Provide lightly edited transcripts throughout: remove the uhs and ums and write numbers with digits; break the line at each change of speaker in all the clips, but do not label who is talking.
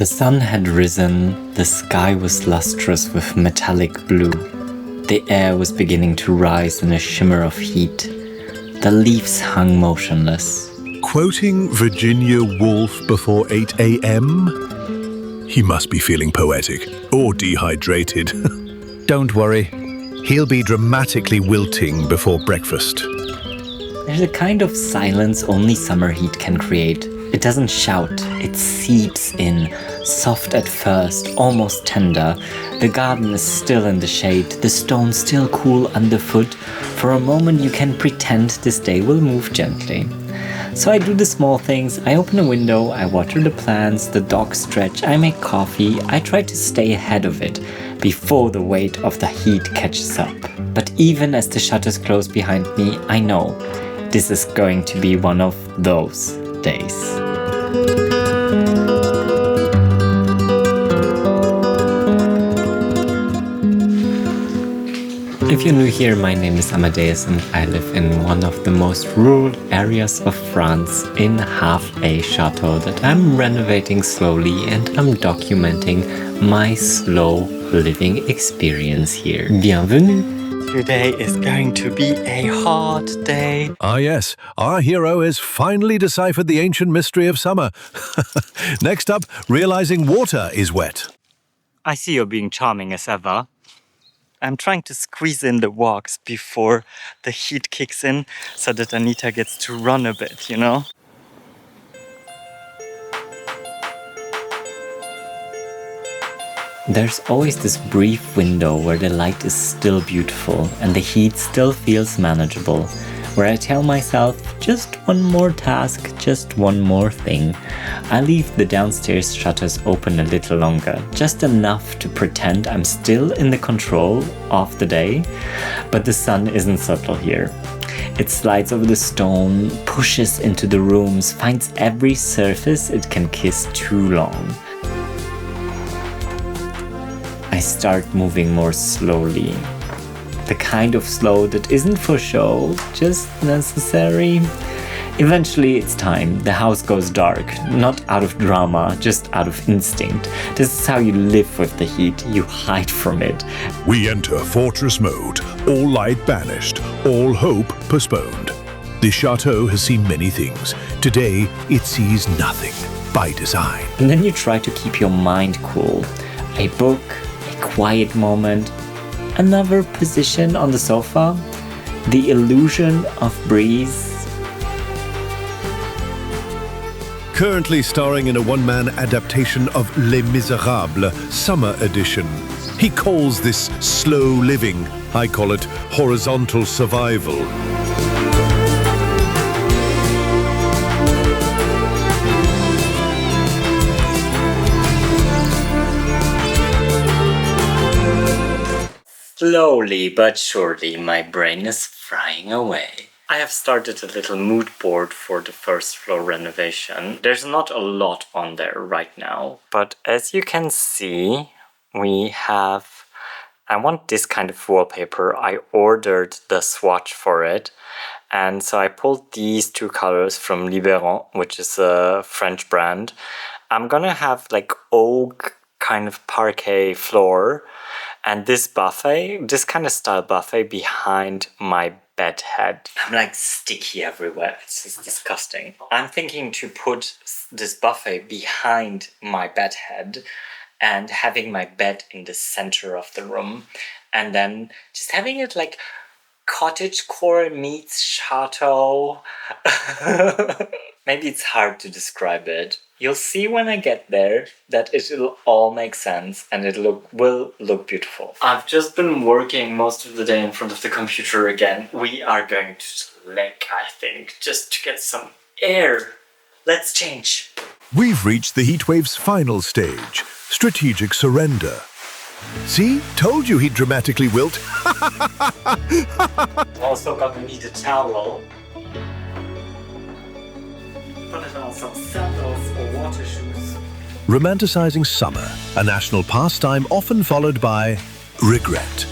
The sun had risen, the sky was lustrous with metallic blue. The air was beginning to rise in a shimmer of heat. The leaves hung motionless.
Quoting Virginia Woolf before 8 a.m.? He must be feeling poetic or dehydrated. Don't worry, he'll be dramatically wilting before breakfast.
There's a kind of silence only summer heat can create. It doesn't shout, it seeps in, soft at first, almost tender. The garden is still in the shade, the stones still cool underfoot. For a moment you can pretend this day will move gently. So I do the small things, I open a window, I water the plants, the dogs stretch, I make coffee, I try to stay ahead of it, before the weight of the heat catches up. But even as the shutters close behind me, I know this is going to be one of those days. If you're new here, my name is Amadeus and I live in one of the most rural areas of France in half a chateau that I'm renovating slowly, and I'm documenting my slow living experience here. Bienvenue! Today is going to be a hot day.
Ah yes, our hero has finally deciphered the ancient mystery of summer. Next up, realizing water is wet.
I see you're being charming as ever. I'm trying to squeeze in the walks before the heat kicks in so that Anita gets to run a bit, you know? There's always this brief window where the light is still beautiful and the heat still feels manageable, where I tell myself, just one more task, just one more thing. I leave the downstairs shutters open a little longer, just enough to pretend I'm still in the control of the day, but the sun isn't subtle here. It slides over the stone, pushes into the rooms, finds every surface it can kiss too long. I start moving more slowly. The kind of slow that isn't for show, just necessary. Eventually it's time. The house goes dark, not out of drama, just out of instinct. This is how you live with the heat, you hide from it.
We enter fortress mode, all light banished, all hope postponed. The chateau has seen many things. Today it sees nothing, by design.
And then you try to keep your mind cool. A book, a quiet moment, another position on the sofa, the illusion of breeze.
Currently starring in a one-man adaptation of Les Miserables, Summer Edition. He calls this slow living. I call it horizontal survival.
Slowly but surely, my brain is frying away. I have started a little mood board for the first floor renovation. There's not a lot on there right now, but as you can see, I want this kind of wallpaper. I ordered the swatch for it, and so I pulled these two colors from Libéron, which is a French brand. I'm gonna have like oak kind of parquet floor, and this buffet, this kind of style buffet behind my bed head. I'm like sticky everywhere. It's just disgusting. I'm thinking to put this buffet behind my bed head and having my bed in the center of the room, and then just having it like cottagecore meets chateau. Maybe it's hard to describe it. You'll see when I get there that it'll all make sense and it will look beautiful. I've just been working most of the day in front of the computer again. We are going to slack, I think, just to get some air. Let's change.
We've reached the Heatwave's final stage, strategic surrender. See? Told you he'd dramatically wilt.
Also gonna need a towel. Put it on some sandals or water shoes.
Romanticizing summer, a national pastime often followed by regret.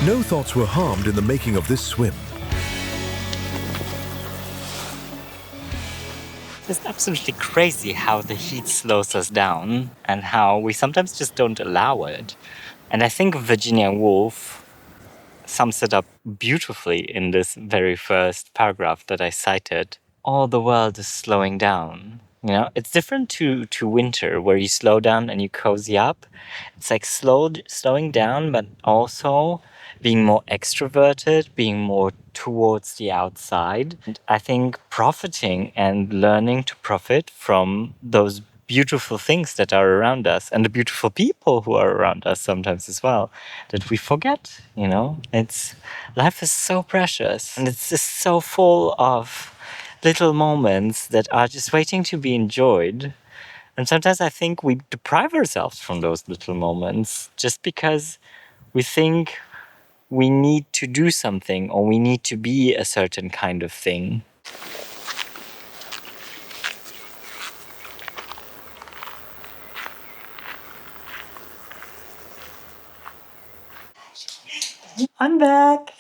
No thoughts were harmed in the making of this swim.
It's absolutely crazy how the heat slows us down and how we sometimes just don't allow it. And I think Virginia Woolf sums it up beautifully in this very first paragraph that I cited. All the world is slowing down. You know, it's different to winter where you slow down and you cozy up. It's like slowing down, but also being more extroverted, being more towards the outside. And I think profiting and learning to profit from those beautiful things that are around us and the beautiful people who are around us sometimes as well, that we forget, you know. Life is so precious and it's just so full of little moments that are just waiting to be enjoyed. And sometimes I think we deprive ourselves from those little moments just because we think we need to do something or we need to be a certain kind of thing. I'm back.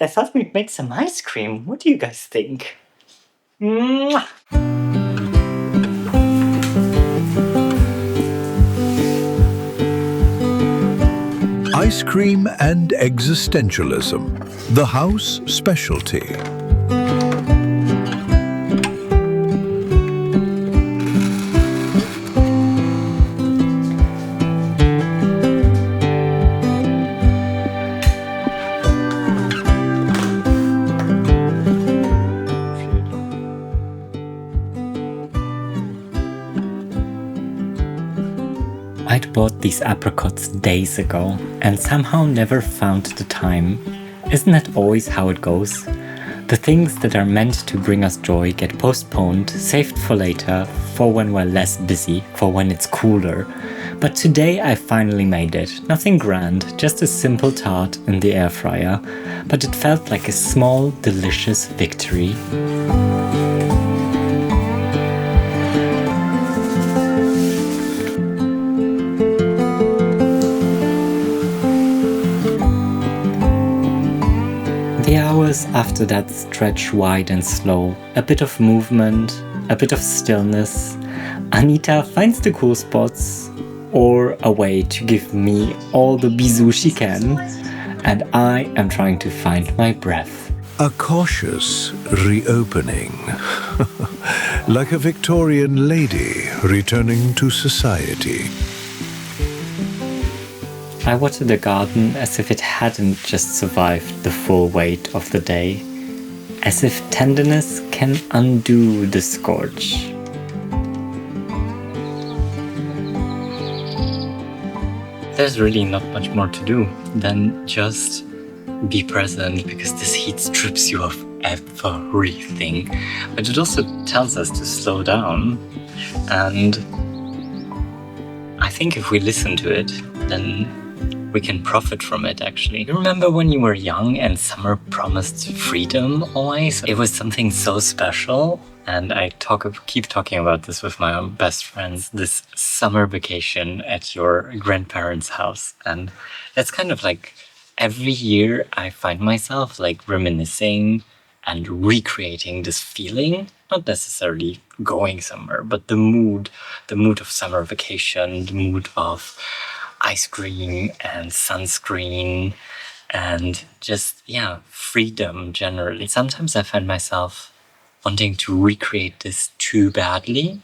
I thought we'd make some ice cream. What do you guys think? Mwah!
Ice cream and existentialism, the house specialty.
I'd bought these apricots days ago and somehow never found the time. Isn't that always how it goes? The things that are meant to bring us joy get postponed, saved for later, for when we're less busy, for when it's cooler. But today I finally made it. Nothing grand, just a simple tart in the air fryer. But it felt like a small, delicious victory. The hours after that stretch wide and slow, a bit of movement, a bit of stillness. Anita finds the cool spots or a way to give me all the bisous she can, and I am trying to find my breath.
A cautious reopening, like a Victorian lady returning to society.
I watered the garden as if it hadn't just survived the full weight of the day, as if tenderness can undo the scorch. There's really not much more to do than just be present, because this heat strips you of everything. But it also tells us to slow down, and I think if we listen to it, then we can profit from it, actually. You remember when you were young and summer promised freedom always? It was something so special. And I keep talking about this with my own best friends, this summer vacation at your grandparents' house. And that's kind of like every year I find myself like reminiscing and recreating this feeling, not necessarily going somewhere, but the mood of summer vacation, the mood of ice cream and sunscreen and just, freedom generally. Sometimes I find myself wanting to recreate this too badly,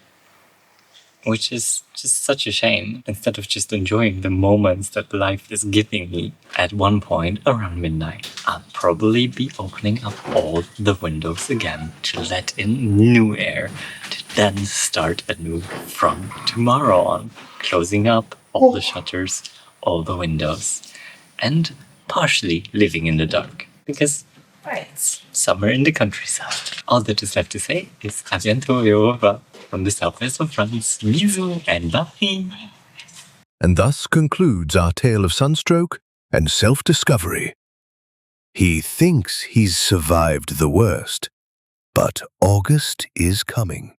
which is just such a shame, instead of just enjoying the moments that life is giving me. At one point around midnight, I'll probably be opening up all the windows again to let in new air, to then start anew from tomorrow on, closing up all the shutters, all the windows, and partially living in the dark, because it's summer in the countryside. All that is left to say is à bientôt et au revoir from the southwest of France. Bisous and bye!
And thus concludes our tale of sunstroke and self-discovery. He thinks he's survived the worst, but August is coming.